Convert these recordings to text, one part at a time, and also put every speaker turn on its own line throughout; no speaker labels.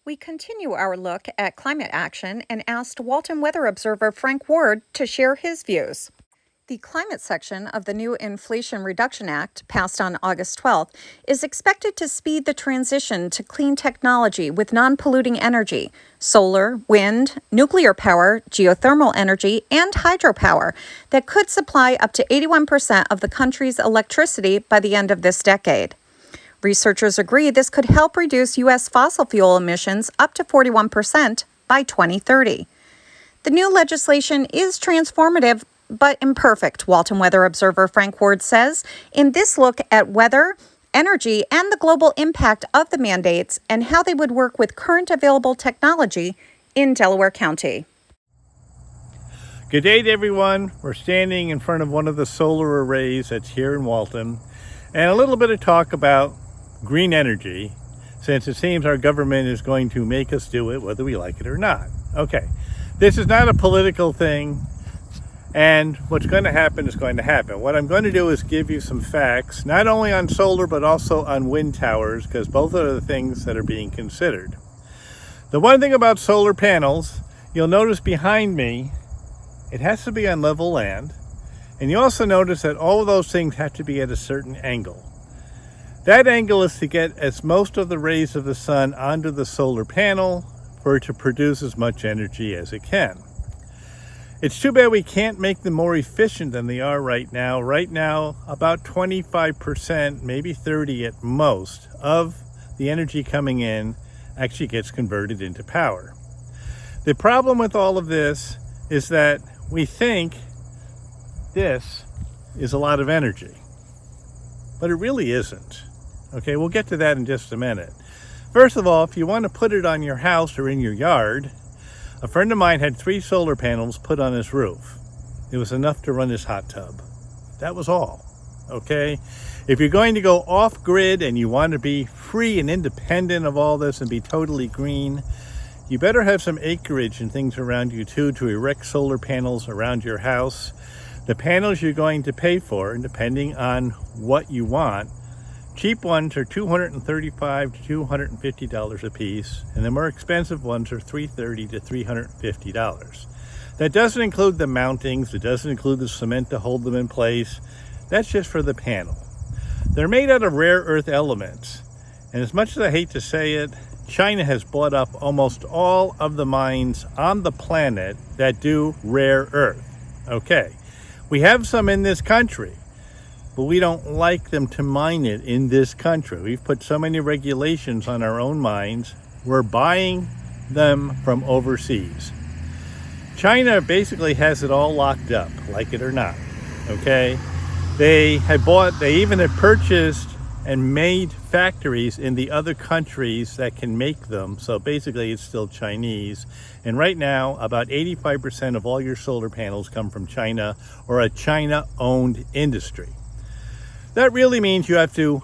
We continue our look at climate action and asked Walton weather observer Frank Ward to share his views. The climate section of the new Inflation Reduction Act, passed on August 12th, is expected to speed the transition to clean technology with non-polluting energy, solar, wind, nuclear power, geothermal energy, and hydropower that could supply up to 81% of the country's electricity by the end of this decade. Researchers agree this could help reduce U.S. fossil fuel emissions up to 41% by 2030. The new legislation is transformative but imperfect, Walton weather observer Frank Ward says, in this look at weather, energy, and the global impact of the mandates and how they would work with current available technology in Delaware County.
Good day to everyone. We're standing in front of one of the solar arrays that's here in Walton, and a little bit of talk about green energy, since it seems our government is going to make us do it whether we like it or not. Okay, this is not a political thing, and what's going to happen is going to happen. What I'm going to do is give you some facts, not only on solar but also on wind towers, because both are the things that are being considered. The one thing about solar panels, you'll notice behind me, it has to be on level land, and you also notice that all of those things have to be at a certain angle. That angle is to get as most of the rays of the sun onto the solar panel for it to produce as much energy as it can. It's too bad we can't make them more efficient than they are right now. Right now, about 25%, maybe 30% at most, of the energy coming in actually gets converted into power. The problem with all of this is that we think this is a lot of energy, but it really isn't. Okay, we'll get to that in just a minute. First of all, if you want to put it on your house or in your yard, a friend of mine had 3 solar panels put on his roof. It was enough to run his hot tub. That was all. Okay, if you're going to go off grid and you want to be free and independent of all this and be totally green, you better have some acreage and things around you too to erect solar panels around your house. The panels you're going to pay for, and depending on what you want, cheap ones are $235 to $250 a piece, and the more expensive ones are $330 to $350. That doesn't include the mountings, it doesn't include the cement to hold them in place. That's just for the panel. They're made out of rare earth elements, and as much as I hate to say it, China has bought up almost all of the mines on the planet that do rare earth. Okay, we have some in this country, but we don't like them to mine it in this country. We've put so many regulations on our own mines. We're buying them from overseas. China basically has it all locked up, like it or not, okay? They even have purchased and made factories in the other countries that can make them. So basically it's still Chinese. And right now, about 85% of all your solar panels come from China or a China-owned industry. That really means you have to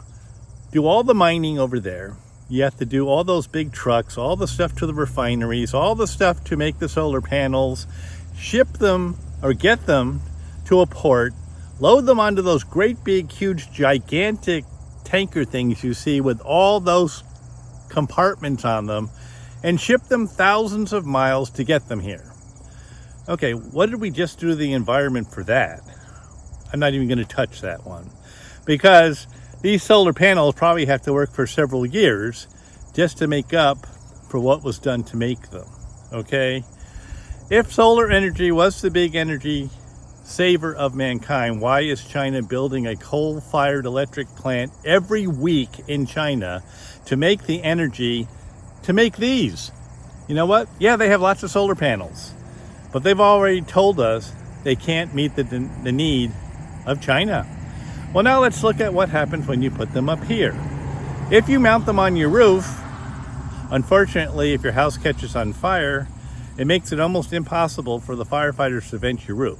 do all the mining over there. You have to do all those big trucks, all the stuff to the refineries, all the stuff to make the solar panels, ship them or get them to a port, load them onto those great big, huge, gigantic tanker things you see with all those compartments on them, and ship them thousands of miles to get them here. Okay, what did we just do to the environment for that? I'm not even going to touch that one, because these solar panels probably have to work for several years just to make up for what was done to make them. Okay, if solar energy was the big energy saver of mankind, why is China building a coal-fired electric plant every week in China to make the energy to make these? You know what? Yeah, they have lots of solar panels, but they've already told us they can't meet the need of China. Well, now let's look at what happens when you put them up here. If you mount them on your roof, unfortunately, if your house catches on fire, it makes it almost impossible for the firefighters to vent your roof.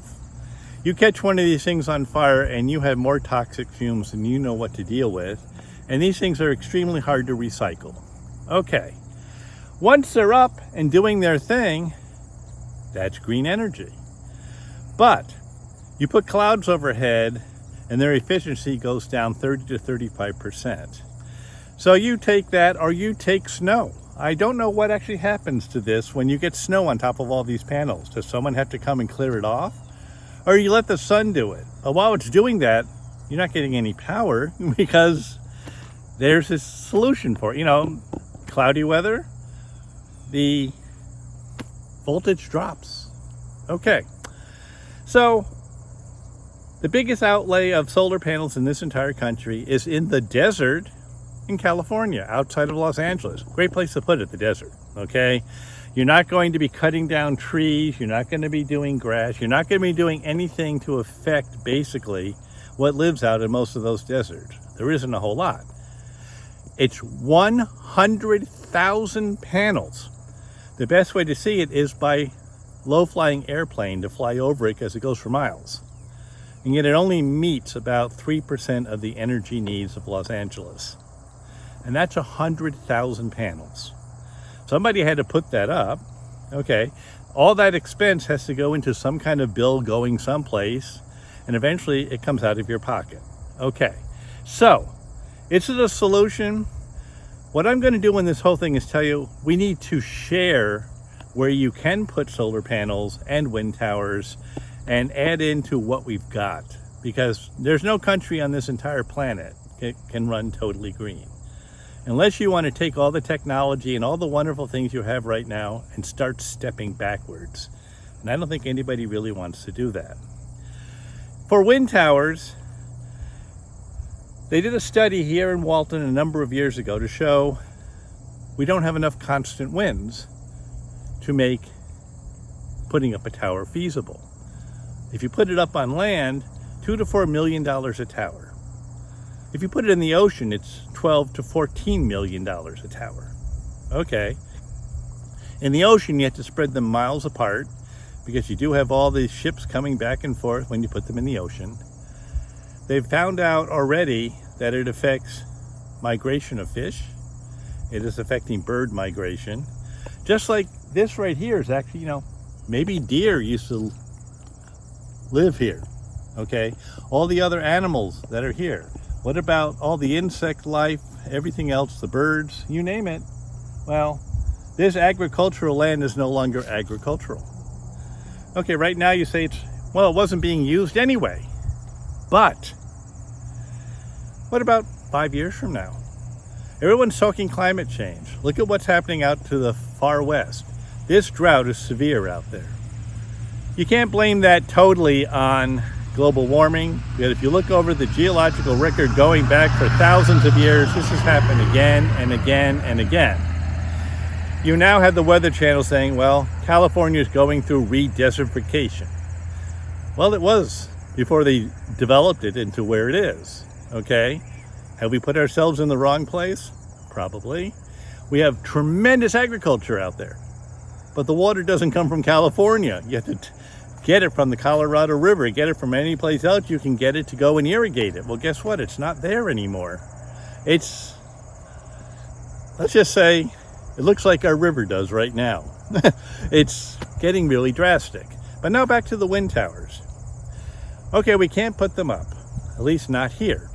You catch one of these things on fire and you have more toxic fumes than you know what to deal with, and these things are extremely hard to recycle. Okay, once they're up and doing their thing, that's green energy. But you put clouds overhead and their efficiency goes down 30 to 35%. So you take that, or you take snow. I don't know what actually happens to this when you get snow on top of all these panels. Does someone have to come and clear it off? Or you let the sun do it? But while it's doing that, you're not getting any power because there's this solution for it. Cloudy weather, the voltage drops. Okay, so the biggest outlay of solar panels in this entire country is in the desert in California, outside of Los Angeles. Great place to put it, the desert, okay? You're not going to be cutting down trees, you're not going to be doing grass, you're not going to be doing anything to affect basically what lives out in most of those deserts. There isn't a whole lot. It's 100,000 panels. The best way to see it is by low-flying airplane to fly over it because it goes for miles. And yet it only meets about 3% of the energy needs of Los Angeles. And that's 100,000 panels. Somebody had to put that up. Okay, all that expense has to go into some kind of bill going someplace, and eventually it comes out of your pocket. Okay, so is it a solution? What I'm going to do in this whole thing is tell you we need to share where you can put solar panels and wind towers and add into what we've got, because there's no country on this entire planet can run totally green unless you want to take all the technology and all the wonderful things you have right now and start stepping backwards. And I don't think anybody really wants to do that. For wind towers, they did a study here in Walton a number of years ago to show we don't have enough constant winds to make putting up a tower feasible. If you put it up on land, $2 to $4 million a tower. If you put it in the ocean, it's $12 to $14 million a tower. Okay. In the ocean, you have to spread them miles apart because you do have all these ships coming back and forth when you put them in the ocean. They've found out already that it affects migration of fish. It is affecting bird migration. Just like this right here is actually, maybe deer used to live here, okay? All the other animals that are here. What about all the insect life, everything else, the birds, you name it? Well, this agricultural land is no longer agricultural. Okay, right now you say it wasn't being used anyway. But what about 5 years from now? Everyone's talking climate change. Look at what's happening out to the far west. This drought is severe out there. You can't blame that totally on global warming, but if you look over the geological record going back for thousands of years, this has happened again and again and again. You now have the Weather Channel saying, well, California is going through re-desertification. Well, it was before they developed it into where it is, okay? Have we put ourselves in the wrong place? Probably. We have tremendous agriculture out there, but the water doesn't come from California. You have to get it from the Colorado River, get it from any place else you can get it to go and irrigate it. Well, guess what? It's not there anymore. Let's just say, it looks like our river does right now. It's getting really drastic. But now back to the wind towers. Okay, we can't put them up, at least not here.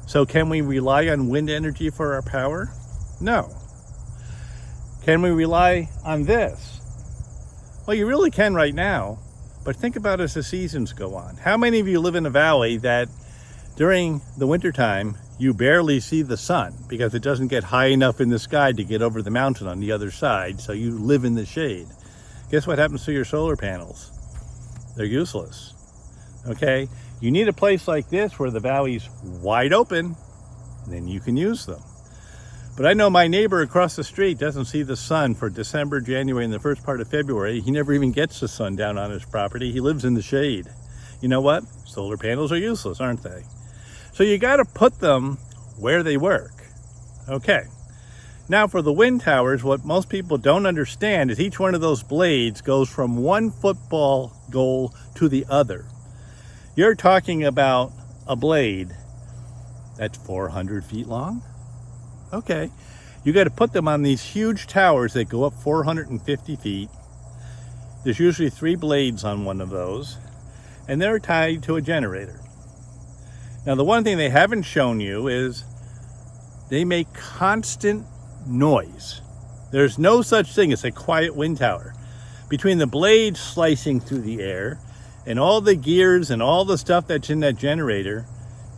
So can we rely on wind energy for our power? No. Can we rely on this? Well, you really can right now, but think about as the seasons go on. How many of you live in a valley that during the wintertime, you barely see the sun because it doesn't get high enough in the sky to get over the mountain on the other side, so you live in the shade? Guess what happens to your solar panels? They're useless, okay? You need a place like this where the valley's wide open, and then you can use them. But I know my neighbor across the street doesn't see the sun for December, January, and the first part of February. He never even gets the sun down on his property. He lives in the shade. You know what? Solar panels are useless, aren't they? So you got to put them where they work. Okay. Now for the wind towers, what most people don't understand is each one of those blades goes from one football goal to the other. You're talking about a blade that's 400 feet long. Okay, you got to put them on these huge towers that go up 450 feet. There's usually 3 blades on one of those, and they're tied to a generator. Now, the one thing they haven't shown you is they make constant noise. There's no such thing as a quiet wind tower. Between the blades slicing through the air and all the gears and all the stuff that's in that generator,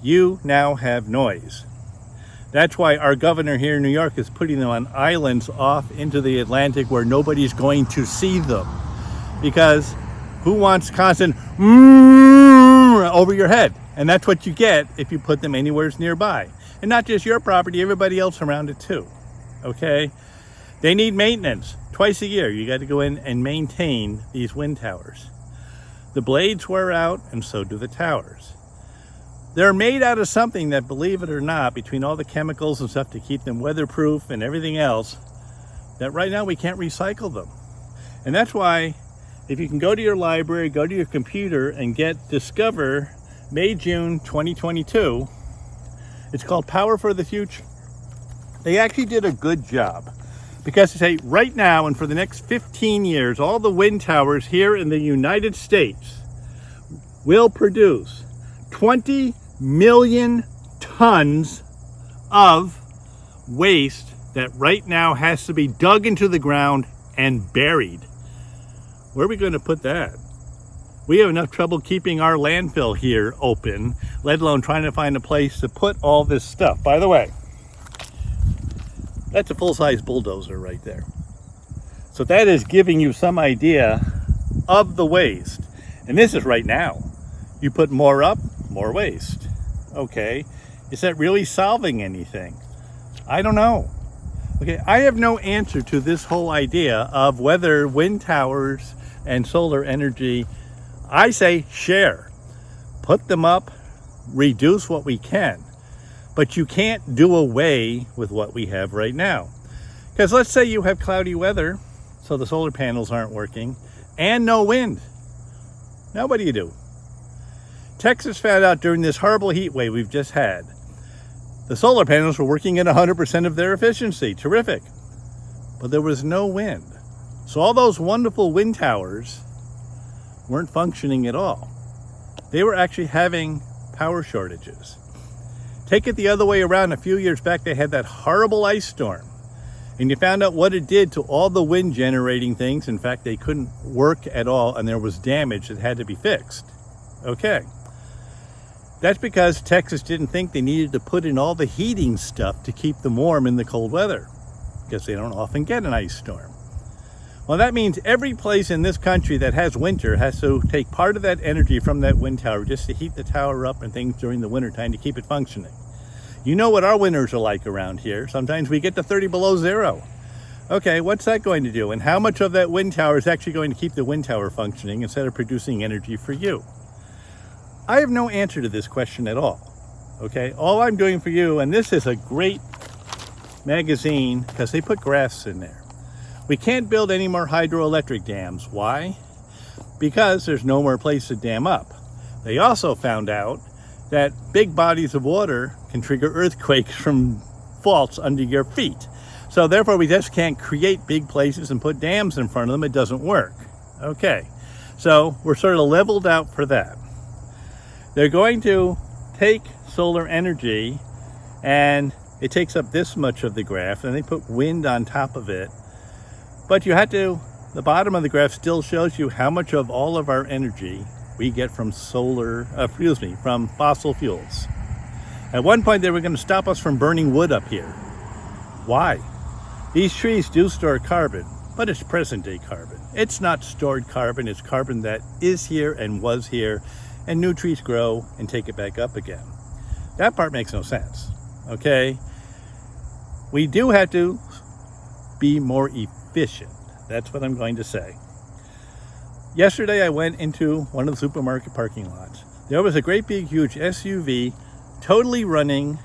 you now have noise. That's why our governor here in New York is putting them on islands off into the Atlantic where nobody's going to see them. Because who wants constant over your head? And that's what you get if you put them anywhere nearby. And not just your property, everybody else around it too. Okay? They need maintenance. Twice a year, you got to go in and maintain these wind towers. The blades wear out, and so do the towers. They're made out of something that, believe it or not, between all the chemicals and stuff to keep them weatherproof and everything else, that right now we can't recycle them. And that's why, if you can go to your library, go to your computer, and get Discover May, June 2022, it's called Power for the Future. They actually did a good job. Because they say right now and for the next 15 years, all the wind towers here in the United States will produce 20 million tons of waste that right now has to be dug into the ground and buried. Where are we going to put that? We have enough trouble keeping our landfill here open, let alone trying to find a place to put all this stuff. By the way, that's a full-size bulldozer right there. So that is giving you some idea of the waste. And this is right now. You put more up, more waste. Okay, is that really solving anything? I don't know. Okay, I have no answer to this whole idea of whether wind towers and solar energy, I say share. Put them up, reduce what we can. But you can't do away with what we have right now. Because let's say you have cloudy weather, so the solar panels aren't working, and no wind. Now what do you do? Texas found out during this horrible heat wave we've just had, the solar panels were working at 100% of their efficiency. Terrific. But there was no wind. So all those wonderful wind towers weren't functioning at all. They were actually having power shortages. Take it the other way around. A few years back, they had that horrible ice storm. And you found out what it did to all the wind generating things. In fact, they couldn't work at all, and there was damage that had to be fixed. Okay. That's because Texas didn't think they needed to put in all the heating stuff to keep them warm in the cold weather, because they don't often get an ice storm. Well, that means every place in this country that has winter has to take part of that energy from that wind tower just to heat the tower up and things during the winter time to keep it functioning. You know what our winters are like around here. Sometimes we get to 30 below zero. Okay, what's that going to do? And how much of that wind tower is actually going to keep the wind tower functioning instead of producing energy for you? I have no answer to this question at all. Okay, all I'm doing for you, and this is a great magazine because they put graphs in there. We can't build any more hydroelectric dams. Why? Because there's no more place to dam up. They also found out that big bodies of water can trigger earthquakes from faults under your feet. So therefore we just can't create big places and put dams in front of them. It doesn't work. Okay, so we're sort of leveled out for that. They're going to take solar energy and it takes up this much of the graph and they put wind on top of it. But you have to, the bottom of the graph still shows you how much of all of our energy we get from from fossil fuels. At one point they were going to stop us from burning wood up here. Why? These trees do store carbon, but it's present day carbon. It's not stored carbon, it's carbon that is here and was here, and new trees grow and take it back up again. That part makes no sense, okay? We do have to be more efficient. That's what I'm going to say. Yesterday I went into one of the supermarket parking lots. There was a great big huge SUV totally running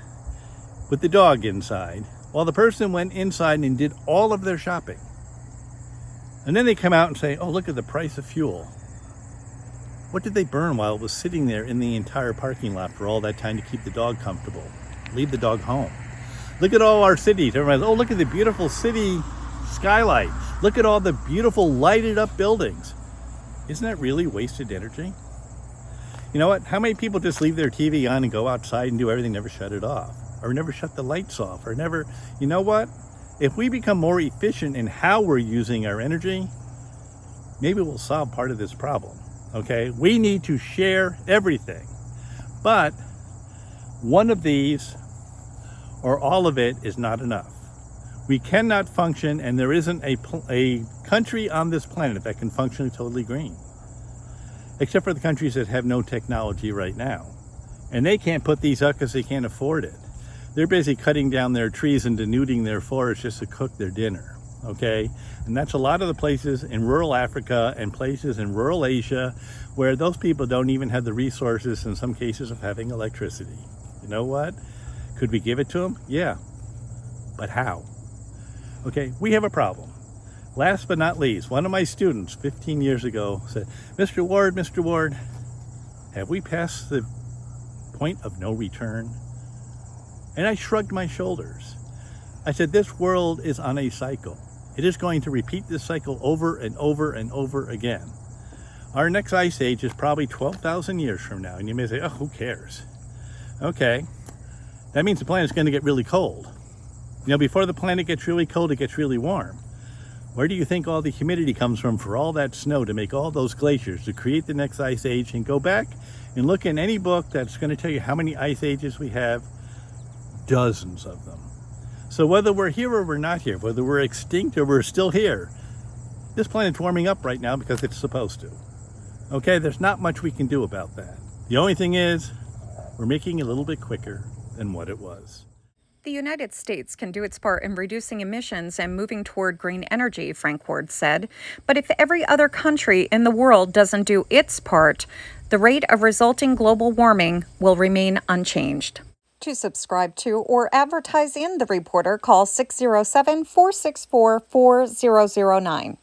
with the dog inside while the person went inside and did all of their shopping. And then they come out and say, oh, look at the price of fuel. What did they burn while it was sitting there in the entire parking lot for all that time to keep the dog comfortable? Leave the dog home. Look at all our cities. Everyone's, oh, look at the beautiful city skylight. Look at all the beautiful lighted up buildings. Isn't that really wasted energy? You know what? How many people just leave their TV on and go outside and do everything, never shut it off? Or never shut the lights off? Or never, you know what? If we become more efficient in how we're using our energy, maybe we'll solve part of this problem. Okay, we need to share everything, but one of these or all of it is not enough. We cannot function, and there isn't a country on this planet that can function totally green, except for the countries that have no technology right now. And they can't put these up because they can't afford it. They're busy cutting down their trees and denuding their forests just to cook their dinner, okay? And that's a lot of the places in rural Africa and places in rural Asia where those people don't even have the resources, in some cases, of having electricity. You know what? Could we give it to them? Yeah, but how? Okay, we have a problem. Last but not least, one of my students 15 years ago said, Mr. Ward, have we passed the point of no return? And I shrugged my shoulders. I said, this world is on a cycle. It is going to repeat this cycle over and over and over again. Our next ice age is probably 12,000 years from now. And you may say, oh, who cares? Okay, that means the planet's going to get really cold. You know, before the planet gets really cold, it gets really warm. Where do you think all the humidity comes from for all that snow to make all those glaciers to create the next ice age? And go back and look in any book that's going to tell you how many ice ages we have. Dozens of them. So whether we're here or we're not here, whether we're extinct or we're still here, this planet's warming up right now because it's supposed to. Okay, there's not much we can do about that. The only thing is, we're making it a little bit quicker than what it was.
The United States can do its part in reducing emissions and moving toward green energy, Frank Ward said. But if every other country in the world doesn't do its part, the rate of resulting global warming will remain unchanged. To subscribe to or advertise in The Reporter, call 607-464-4009.